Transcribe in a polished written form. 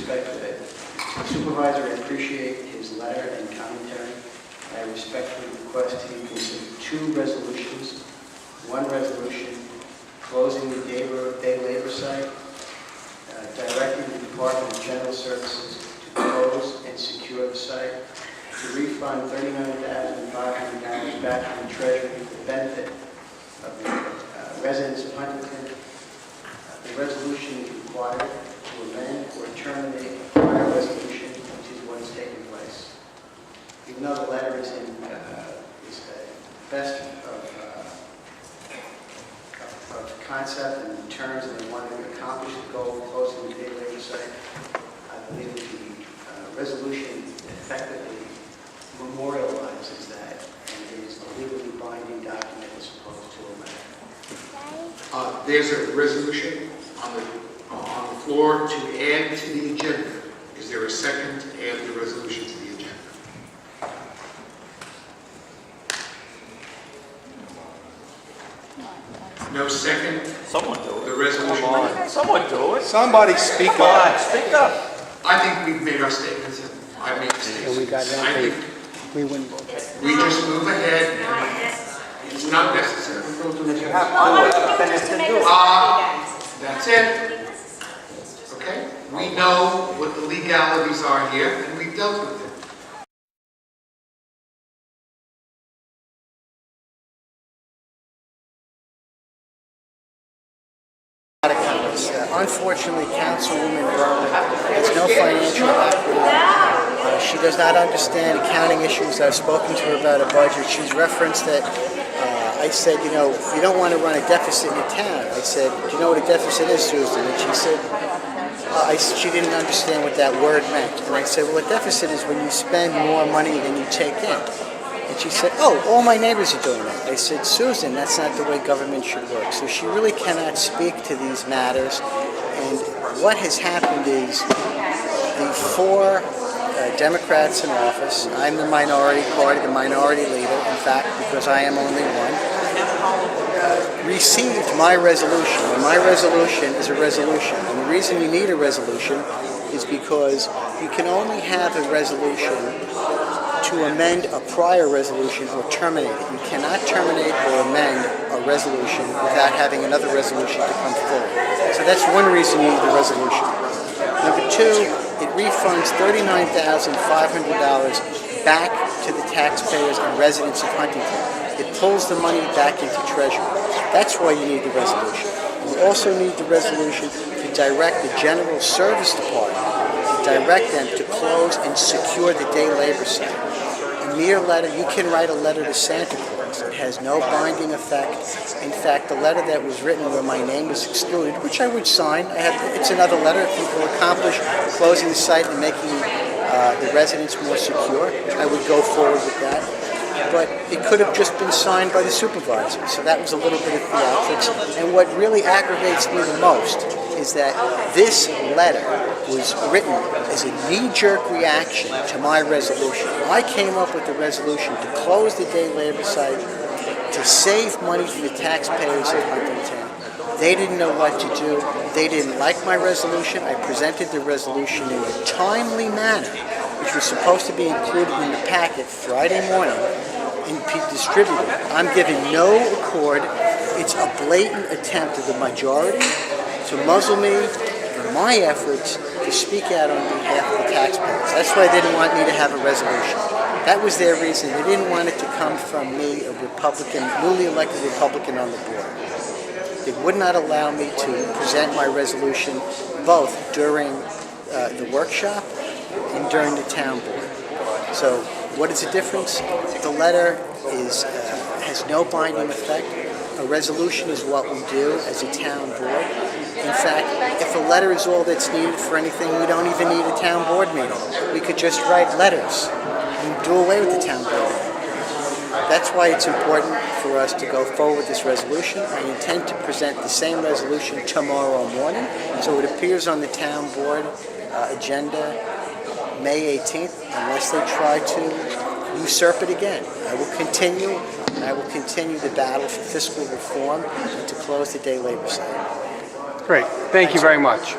respect to it. Supervisor, I appreciate his letter and commentary. I respectfully request he consider two resolutions. One resolution closing the day labor site, directing the Department of General Services to close and secure the site, to refund $39,500 back to the Treasury for the benefit of the residents of Huntington. The resolution is required to amend or terminate a prior resolution, which is what is taking place. Even though the letter is in best of concept and terms, and they want to accomplish the goal of closing the day labor site, I believe that the resolution effectively memorializes that and is a legally binding document as opposed to a letter. There's a resolution on the floor to add to the agenda. Is there a second to add the resolution to the agenda? No second? Someone do it. The resolution. Come on. Someone do it. Somebody speak Come up. on, speak up. I think we've made our statements. I made statements. we got that. I think We wouldn't. we just move ahead. It's not necessary. You have one finish to do it. That's it. Okay? We know what the legalities are here, and we've dealt with them. Unfortunately, Councilwoman Berman has no financial background. She does not understand accounting issues. I've spoken to her about a budget. She's referenced that I said, you know, you don't want to run a deficit in your town. I said, do you know what a deficit is, Susan? And she said, she didn't understand what that word meant. And I said, well, a deficit is when you spend more money than you take in. And she said, oh, all my neighbors are doing that. I said, Susan, that's not the way government should work. So she really cannot speak to these matters. And what has happened is the four Democrats in office, I'm the minority party, the minority leader, in fact, because I am only one, received my resolution. And my resolution is a resolution. And the reason you need a resolution is because you can only have a resolution to amend a prior resolution or terminate it. You cannot terminate or amend a resolution without having another resolution to come forward. So that's one reason you need the resolution. Number two, it refunds $39,500 back to the taxpayers and residents of Huntington. It pulls the money back into Treasury. That's why you need the resolution. You also need the resolution to direct the General Service Department, to direct them to close and secure the day labor site. A mere letter, you can write a letter to Santa Claus. It has no binding effect. In fact, the letter that was written where my name was excluded, which I would sign, it's another letter if you will accomplish closing the site and making the residents more secure. I would go forward with that. But it could have just been signed by the supervisor. So that was a little bit of theatrics. And what really aggravates me the most is that this letter was written as a knee-jerk reaction to my resolution. I came up with the resolution to close the day labor site, to save money for the taxpayers of Huntington. They didn't know what to do. They didn't like my resolution. I presented the resolution in a timely manner, which was supposed to be included in the packet Friday morning and be distributed. I'm giving no accord. It's a blatant attempt of the majority to muzzle me in my efforts to speak out on behalf of the taxpayers. That's why they didn't want me to have a resolution. That was their reason. They didn't want it to come from me, a Republican, newly elected Republican on the board. They would not allow me to present my resolution both during the workshop and during the town board. So what is the difference? The letter has no binding effect. A resolution is what we do as a town board. In fact, if a letter is all that's needed for anything, we don't even need a town board meeting. We could just write letters and do away with the town board meeting. That's why it's important for us to go forward with this resolution. I intend to present the same resolution tomorrow morning, so it appears on the town board agenda May 18th, unless they try to usurp it again. I will continue the battle for fiscal reform and to close the day labor site. Great. Thank you very much.